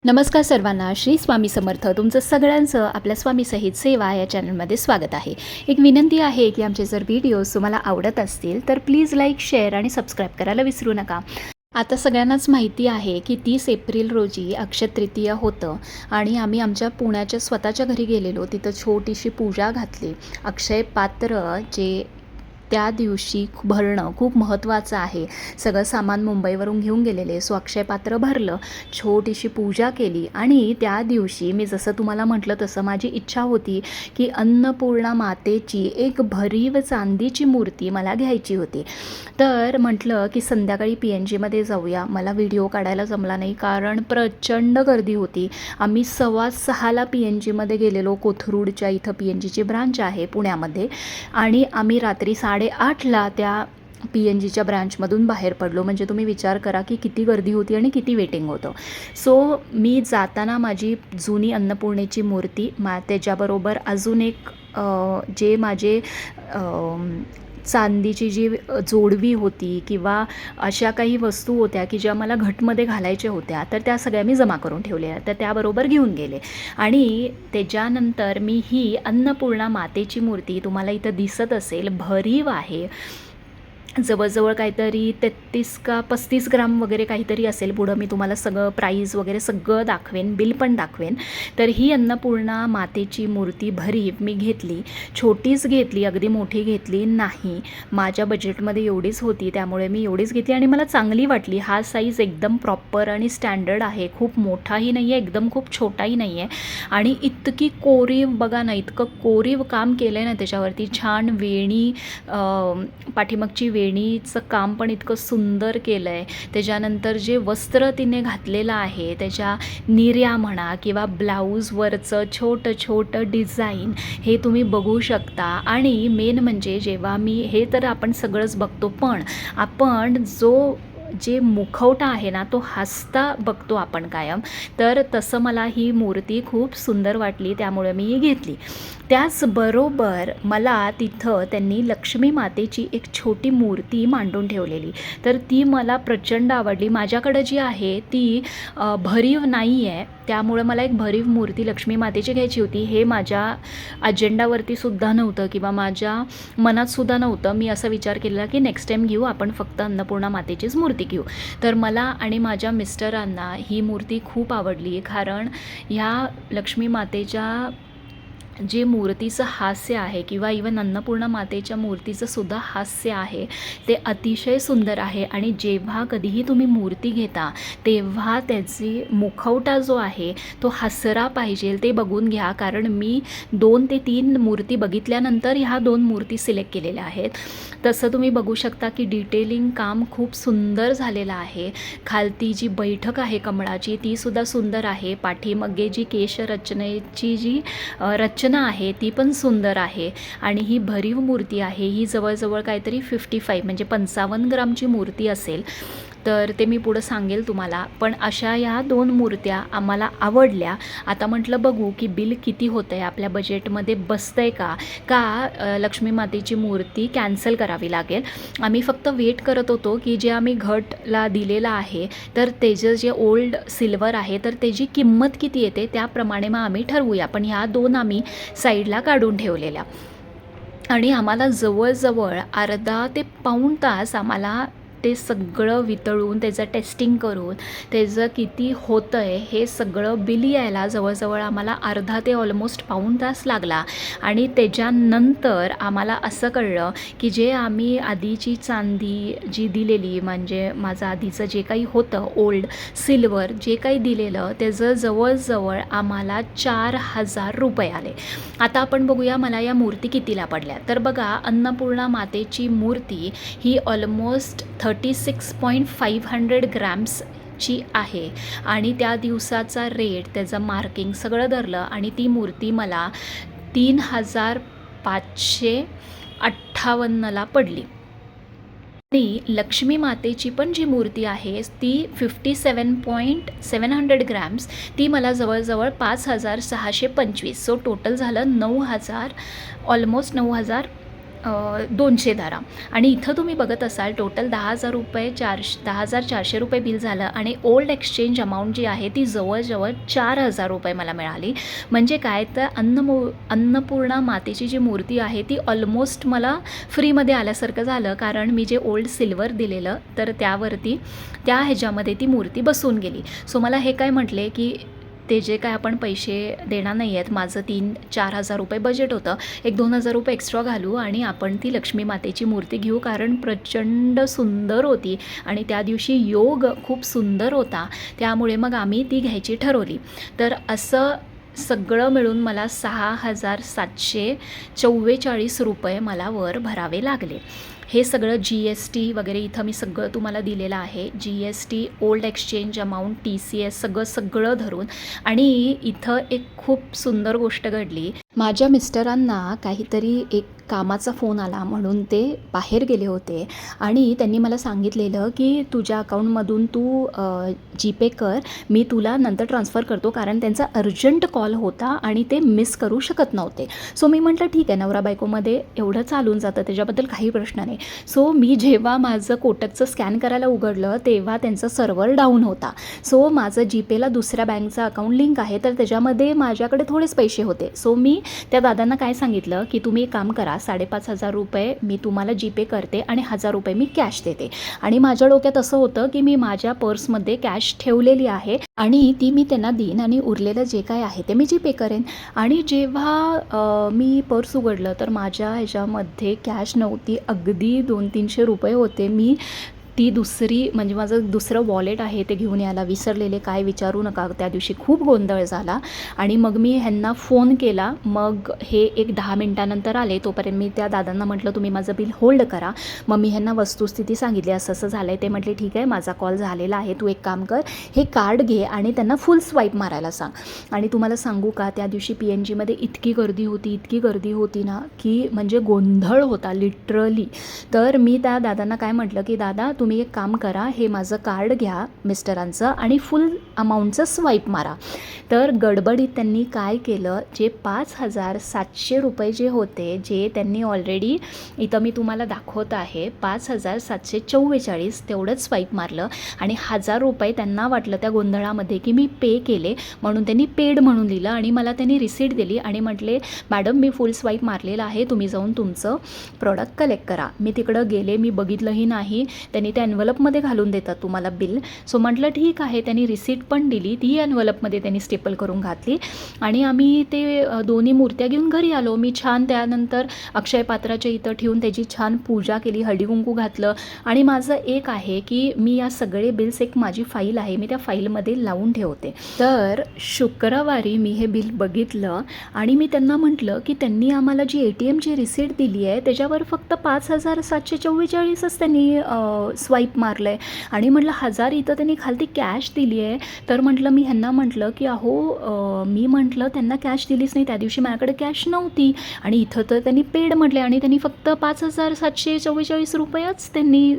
नमस्कार सर्वांना, श्री स्वामी समर्थ. तुमचं सगळ्यांचं आपल्या स्वामी सहित सेवा या चॅनलमध्ये स्वागत आहे. एक विनंती आहे की आमचे जर व्हिडिओज तुम्हाला आवडत असतील तर प्लीज लाईक, शेअर आणि सबस्क्राईब करायला विसरू नका. आता सगळ्यांनाच माहिती आहे की 30 एप्रिल रोजी अक्षय तृतीया होतं आणि आम्ही आमच्या पुण्याच्या स्वतःच्या घरी गेलेलो. तिथं छोटीशी पूजा घातली. अक्षय पात्र जे त्या दिवशी भरणं खूप महत्त्वाचं आहे. सगळं सामान मुंबईवरून घेऊन गेलेले, सो अक्षय पात्र भरलं, छोटीशी पूजा केली आणि त्या दिवशी मी जसं तुम्हाला म्हटलं तसं माझी इच्छा होती की अन्नपूर्णा मातेची एक भरीव चांदीची मूर्ती मला घ्यायची होती. तर म्हटलं की संध्याकाळी PNGमध्ये जाऊया. मला व्हिडिओ काढायला जमला नाही कारण प्रचंड गर्दी होती. आम्ही 6:15ला PNGमध्ये गेलेलो. कोथरूडच्या इथं PNGची ब्रांच आहे पुण्यामध्ये आणि आम्ही रात्री 8:30ला त्या PNGच्या ब्रांचमधून बाहेर पडलो. म्हणजे तुम्ही विचार करा की किती गर्दी होती आणि किती वेटिंग होतं. सो मी जाताना माझी जुनी अन्नपूर्णेची मूर्ती, त्याच्याबरोबर अजून एक जे माझे चांदीची जी जोडवी होती किंवा अशा काही वस्तू होत्या की ज्या मला घटमध्ये घालायच्या होत्या, तर त्या सगळ्या मी जमा करून ठेवल्या. तर त्याबरोबर घेऊन गेले आणि त्याच्यानंतर मी ही अन्नपूर्णा मातेची मूर्ती, तुम्हाला इथं दिसत असेल, भरीव आहे. जवळजवळ काहीतरी 33 का 35 ग्राम वगैरे काहीतरी असेल. पुढं मी तुम्हाला सगळं प्राईज वगैरे सगळं दाखवेन, बिल पण दाखवेन. तर ही अन्नपूर्णा मातेची मूर्ती भरीव मी घेतली. छोटीच घेतली, अगदी मोठी घेतली नाही. माझ्या बजेटमध्ये एवढीच होती, त्यामुळे मी एवढीच घेतली आणि मला चांगली वाटली. हा साईज एकदम प्रॉपर आणि स्टँडर्ड आहे. खूप मोठाही नाही आहे, एकदम खूप छोटाही नाही आहे. आणि इतकी कोरीव, बघा ना, इतकं कोरीव काम केलं आहे ना त्याच्यावरती. छान वेणी, पाठीमागची वेणीचं काम पण इतकं सुंदर केलं आहे. त्याच्यानंतर जे वस्त्र तिने घातलेलं आहे, त्याच्या निर्या म्हणा किंवा ब्लाऊजवरचं छोटं छोटं डिझाईन, हे तुम्ही बघू शकता. आणि मेन म्हणजे जेव्हा मी हे तर आपण सगळंच बघतो, पण आपण जे मुखवटा आहे ना, तो हसता बघतो आपण कायम. तर तसं मला ही मूर्ती खूप सुंदर वाटली, त्यामुळे मी ही घेतली. त्याचबरोबर मला तिथं त्यांनी लक्ष्मी मातेची एक छोटी मूर्ती मांडून ठेवलेली, तर ती मला प्रचंड आवडली. माझ्याकडं जी आहे ती भरीव नाही आहे, त्यामुळं मला एक भरीव मूर्ती लक्ष्मी मातेची घ्यायची होती. हे माझ्या अजेंडावरती सुद्धा नव्हतं किंवा माझ्या मनात सुद्धा नव्हतं. मी असा विचार केलेला की नेक्स्ट टाईम घेऊ आपण, फक्त अन्नपूर्णा मातेचीच मूर्ती घेऊ. तर मला आणि माझ्या मिस्टरांना ही मूर्ती खूप आवडली, कारण ह्या लक्ष्मी मातेच्या जे मूर्तीचं हास्य आहे किंवा इवन अन्नपूर्णा मातेच्या मूर्तीचं सुद्धा हास्य आहे, ते अतिशय सुंदर आहे. आणि जेव्हा कधीही तुम्ही मूर्ती घेता तेव्हा त्याची मुखवटा जो आहे तो हसरा पाहिजे, ते बघून घ्या. कारण मी 2 ते 3 मूर्ती बघितल्यानंतर ह्या 2 मूर्ती सिलेक्ट केलेल्या आहेत. तसं तुम्ही बघू शकता की डिटेलिंग काम खूप सुंदर झालेलं आहे. खालती जी बैठक आहे कमळाची, ती सुद्धा सुंदर आहे. पाठीमागे जी केशरचनेची जी रचना आहे ती पण सुंदर आहे. आणि ही भरीव मूर्ती आहे. ही जवळजवळ काहीतरी 55 म्हणजे 55 ग्रामची मूर्ती असेल, तर ते मी पुढं सांगेल तुम्हाला. पण अशा ह्या 2 मूर्त्या आम्हाला आवडल्या. आता म्हटलं बघू की बिल किती होतं आहे, आपल्या बजेटमध्ये बसतं आहे का लक्ष्मी मातेची मूर्ती कॅन्सल करावी लागेल. आम्ही फक्त वेट करत होतो की जे आम्ही घटला दिलेलं आहे, तर त्याचं जे ओल्ड सिल्वर आहे, तर त्याची किंमत किती येते त्याप्रमाणे मग आम्ही ठरवूया. पण ह्या 2 आम्ही साईडला काढून ठेवलेल्या. आणि आम्हाला जवळजवळ अर्धा ते पाऊण तास आम्हाला ते सगळं वितळून, त्याचं टेस्टिंग करून, त्याचं किती होतं आहे हे सगळं बिल यायला जवळजवळ आम्हाला अर्धा ते ऑलमोस्ट पाऊण तास लागला. आणि त्याच्यानंतर आम्हाला असं कळलं की जे आम्ही आधीची चांदी जी दिलेली, म्हणजे माझं आधीचं जे काही होतं ओल्ड सिल्वर जे काही दिलेलं, त्याचं जवळजवळ आम्हाला 4,000 रुपये आले. आता आपण बघूया मला या मूर्ती कितीला पडल्या. तर बघा, अन्नपूर्णा मातेची मूर्ती ही ऑलमोस्ट 36.500 ग्रॅम्सची आहे. आणि त्या दिवसाचा रेट, त्याचं मार्किंग सगळं धरलं आणि ती मूर्ती मला 3,558ला पडली. आणि लक्ष्मी मातेची पण जी मूर्ती आहे ती 57.700 ग्रॅम्स, ती मला जवळजवळ 5,625. सो टोटल झालं 9,000, ऑलमोस्ट 9,000 200 धरा आणि इथं तुम्ही बघत असाल टोटल 10,400 रुपये बिल झालं आणि ओल्ड एक्सचेंज अमाऊंट जी आहे ती जवळजवळ 4,000 रुपये मला मिळाली. म्हणजे काय तर अन्नपूर्णा मातेची जी मूर्ती आहे ती ऑलमोस्ट मला फ्रीमध्ये आल्यासारखं झालं, कारण मी जे ओल्ड सिल्वर दिलेलं तर त्यावरती त्या ह्याच्यामध्ये ती मूर्ती बसून गेली. सो मला हे काय म्हटले की ते जे काय आपण पैसे देणार नाही आहेत, माझं 3-4 हजार रुपये बजेट होतं, एक 2,000 रुपये एक्स्ट्रा घालू आणि आपण ती लक्ष्मी मातेची मूर्ती घेऊ, कारण प्रचंड सुंदर होती आणि त्या दिवशी योग खूप सुंदर होता, त्यामुळे मग आम्ही ती घ्यायची ठरवली. तर असं सगळं मिळून मला 6,744 रुपये मला वर भरावे लागले. हे सगळं GST वगैरे इथं मी सगळं तुम्हाला दिलेलं आहे. GST, old exchange amount, TCS सगळं धरून. आणि इथं एक खूप सुंदर गोष्ट घडली. माझ्या मिस्टरांना काहीतरी एक कामाचा फोन आला म्हणून ते बाहेर गेले होते आणि त्यांनी मला सांगितलेलं की तुझ्या अकाउंटमधून तू जीपे कर, मी तुला नंतर ट्रान्सफर करतो, कारण त्यांचा अर्जंट कॉल होता आणि ते मिस करू शकत नव्हते. सो मी म्हटलं ठीक आहे, नवरा बायकोमध्ये एवढं चालून जातं, त्याच्याबद्दल काही प्रश्न नाही. सो मी जेव्हा माझं कोटकचं स्कॅन करायला उघडलं तेव्हा त्यांचा सर्व्हर डाऊन होता. सो माझं जीपेला दुसऱ्या बँकचं अकाउंट लिंक आहे, तर त्याच्यामध्ये माझ्याकडे थोडेच पैसे होते. सो मी त्या दादांना काय सांगितलं की तुम्ही एक काम करा, 5,500 रुपये मी तुम्हाला जीपे करते आणि 1,000 रुपये मी कॅश देते. आणि माझ्या डोक्यात असं होतं की मी माझ्या पर्समध्ये कॅश ठेवलेली आहे आणि ती मी त्यांना देईन आणि उरलेलं जे काय आहे ते मी जीपे करेन. आणि जेव्हा मी पर्स उघडलं तर माझ्या ह्याच्यामध्ये कॅश नव्हती, अगदी 200-300 रुपये होते. मी ती म्हणजे माझं दुसरं वॉलेट आहे ते घेऊन यायला विसरलेले, काय विचारू नका. त्या दिवशी खूप गोंधळ झाला आणि मग मी ह्यांना फोन केला. मग हे एक 10 मिनटानंतर आले. तोपर्यंत मी त्या दादांना म्हटलं तुम्ही माझं बिल होल्ड करा. मग मी ह्यांना वस्तुस्थिती सांगितली, असं असं झालं आहे. ते म्हटले ठीक आहे, माझा कॉल झालेला आहे, तू एक काम कर, हे कार्ड घे आणि त्यांना फुल स्वाईप मारायला सांग. आणि तुम्हाला सांगू का, त्या दिवशी PNGमध्ये इतकी गर्दी होती ना की म्हणजे गोंधळ होता लिटरली. तर मी त्या दादांना काय म्हटलं की दादा तुम्ही एक काम करा, हे माझं कार्ड घ्या मिस्टरांचं आणि फुल अमाऊंटचं स्वाईप मारा. तर गडबडीत त्यांनी काय केलं, जे 5,700 रुपये जे होते, जे त्यांनी ऑलरेडी इथं मी तुम्हाला दाखवत आहे 5,744 तेवढंच स्वाईप मारलं आणि 1,000 रुपये त्यांना वाटलं त्या गोंधळामध्ये की मी पे केले म्हणून त्यांनी पेड म्हणून लिहिलं आणि मला त्यांनी रिसीट दिली आणि म्हटले मॅडम मी फुल स्वाईप मारलेला आहे, तुम्ही जाऊन तुमचं प्रोडक्ट कलेक्ट करा. मी तिकडं गेले, मी बघितलंही नाही, त्यांनी त्या एन्व्हलपमध्ये घालून देतात तुम्हाला बिल. सो म्हटलं ठीक आहे, त्यांनी रिसीट पण दिली, ती एन्व्हलपमध्ये त्यांनी स्टेपल करून घातली आणि आम्ही ते दोन्ही मूर्त्या घेऊन घरी आलो. मी छान त्यानंतर अक्षय पात्राच्या इथं ठेवून त्याची छान पूजा केली, हळदी कुंकू घातलं. आणि माझं एक आहे की मी या सगळे बिल्स, एक माझी फाईल आहे, मी त्या फाईलमध्ये लावून ठेवते. तर शुक्रवारी मी हे बिल बघितलं आणि मी त्यांना म्हटलं की त्यांनी आम्हाला जी ATMची रिसीट दिली आहे त्याच्यावर फक्त 5,744च त्यांनी स्वाईप मारलं आहे आणि म्हटलं 1,000 इथं त्यांनी खालती कॅश दिली आहे. तर म्हटलं मी ह्यांना म्हटलं की अहो मी म्हटलं त्यांना कॅश दिलीच नाही, त्या दिवशी माझ्याकडे कॅश नव्हती आणि इथं तर त्यांनी पेड म्हटले आणि त्यांनी फक्त 5,744 रुपयेच त्यांनी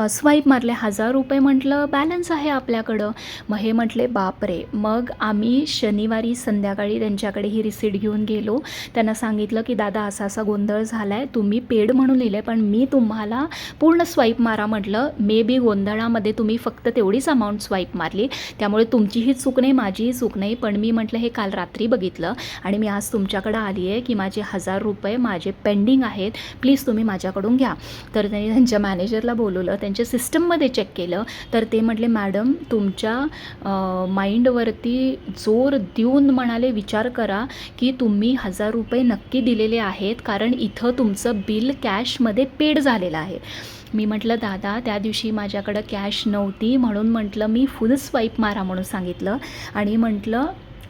स्वाईप मारले, 1,000 रुपये म्हटलं बॅलन्स आहे आपल्याकडं. मग हे म्हटले बापरे. मग आम्ही शनिवारी संध्याकाळी त्यांच्याकडे ही रिसीट घेऊन गेलो. त्यांना सांगितलं की दादा असा असा गोंधळ झाला आहे, तुम्ही पेड म्हणून लिहिले पण मी तुम्हाला पूर्ण स्वाईप मारा म्हटलं, मे बी गोंधळामध्ये तुम्ही फक्त तेवढीच अमाऊंट स्वाईप मारली, त्यामुळे तुमचीही चूक नाही, माझीही चूक नाही. पण मी म्हटलं हे काल रात्री बघितलं आणि मी आज तुमच्याकडं आली आहे की माझे 1,000 रुपये माझे पेंडिंग आहेत, प्लीज तुम्ही माझ्याकडून घ्या. तर त्यांनी त्यांच्या मॅनेजरला बोलवलं, त्यांच्या सिस्टममध्ये चेक केलं तर ते म्हटले मॅडम तुमच्या माइंडवरती जोर देऊन म्हणाले विचार करा की तुम्ही 1,000 रुपये नक्की दिलेले आहेत, कारण इथं तुमचं बिल कॅशमध्ये पेड झालेलं आहे. मी म्हटलं दादा त्या दिवशी माझ्याकडं कॅश नव्हती म्हणून म्हटलं मी फुल स्वाईप मारा म्हणून सांगितलं आणि म्हटलं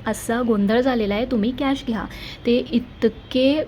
असा गोंधळ झालेला आहे, तुम्ही कॅश घ्या. ते इतके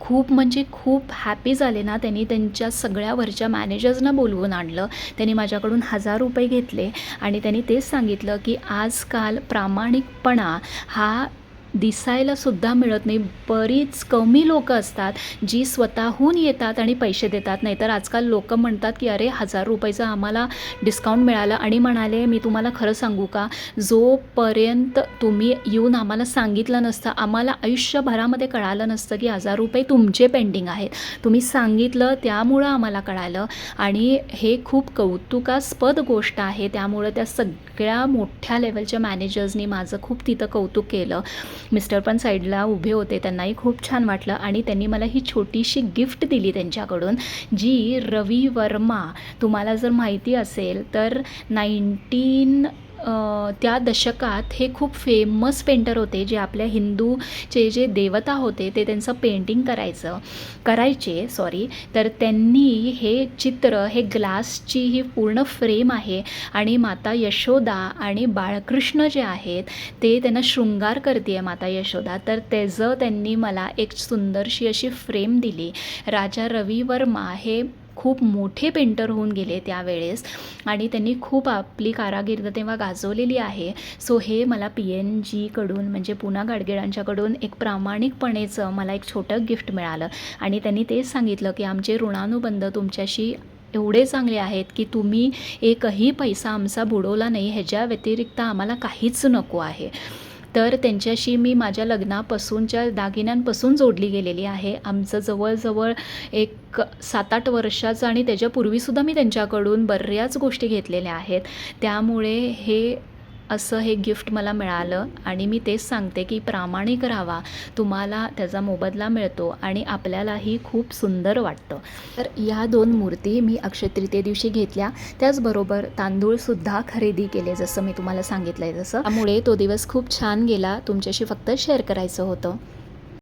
खूप म्हणजे खूप हॅपी झाले ना. त्यांनी त्यांच्या सगळ्या वरच्या मॅनेजर्सना बोलवून आणलं, त्यांनी माझ्याकडून 1,000 रुपये घेतले आणि त्यांनी तेच सांगितलं की आजकाल प्रामाणिकपणा हा दिसायलासुद्धा मिळत नाही. बरीच कमी लोकं असतात जी स्वतःहून येतात आणि पैसे देतात. नाहीतर आजकाल लोकं म्हणतात की अरे ₹1000 आम्हाला डिस्काउंट मिळालं आणि म्हणाले, मी तुम्हाला खरं सांगू का, जोपर्यंत तुम्ही येऊन आम्हाला सांगितलं नसतं, आम्हाला आयुष्यभरामध्ये कळालं नसतं की ₹1000 तुमचे पेंडिंग आहेत. तुम्ही सांगितलं त्यामुळं आम्हाला कळालं आणि हे खूप कौतुकास्पद गोष्ट आहे. त्यामुळं त्या सगळ्या मोठ्या लेवलच्या मॅनेजर्सनी माझं खूप तिथं कौतुक केलं. मिस्टर पण साईडला उभे होते, त्यांनाही खूप छान वाटलं आणि त्यांनी मला ही छोटीशी गिफ्ट दिली त्यांच्याकडून, जी रवी वर्मा, तुम्हाला जर माहिती असेल तर त्या दशकात हे खूप फेमस पेंटर होते, जे आपल्या हिंदूचे जे देवता होते ते त्यांचं पेंटिंग करायचे. तर त्यांनी हे चित्र, हे ग्लासची ही पूर्ण फ्रेम आहे आणि माता यशोदा आणि बाळकृष्ण जे आहेत ते त्यांना शृंगार करते आहे माता यशोदा. तर त्याचं त्यांनी मला एक सुंदरशी अशी फ्रेम दिली. राजा रवी वर्मा हे खूप मोठे पेंटर होऊन गेले त्यावेळेस आणि त्यांनी खूप आपली कारागिर्द तेव्हा गाजवलेली आहे. सो हे मला PNGकडून म्हणजे पुना गाडगिळांच्याकडून एक प्रामाणिकपणेचं मला एक छोटं गिफ्ट मिळालं आणि त्यांनी तेच सांगितलं की आमचे ऋणानुबंध तुमच्याशी एवढे चांगले आहेत की तुम्ही एकही पैसा आमचा बुडवला नाही, ह्याच्या व्यतिरिक्त आम्हाला काहीच नको आहे. तर त्यांच्याशी मी माझ्या लग्नापासूनच्या दागिन्यांपासून जोडली गेलेली आहे. आमचं जवळजवळ एक 7-8 वर्षाचं आणि त्याच्यापूर्वीसुद्धा मी त्यांच्याकडून बऱ्याच गोष्टी घेतलेल्या आहेत. त्यामुळे हे गिफ्ट मला मिळालं आणि मी तेच सांगते की प्रामाणिक राहावा, तुम्हाला त्याचा मोबदला मिळतो आणि आपल्यालाही खूप सुंदर वाटतं. तर या 2 मूर्ती मी अक्षय तृतीये दिवशी घेतल्या. त्याचबरोबर तांदूळसुद्धा खरेदी केले, जसं मी तुम्हाला सांगितलं आहे तसं. त्यामुळे तो दिवस खूप छान गेला. तुमच्याशी फक्त शेअर करायचं होतं.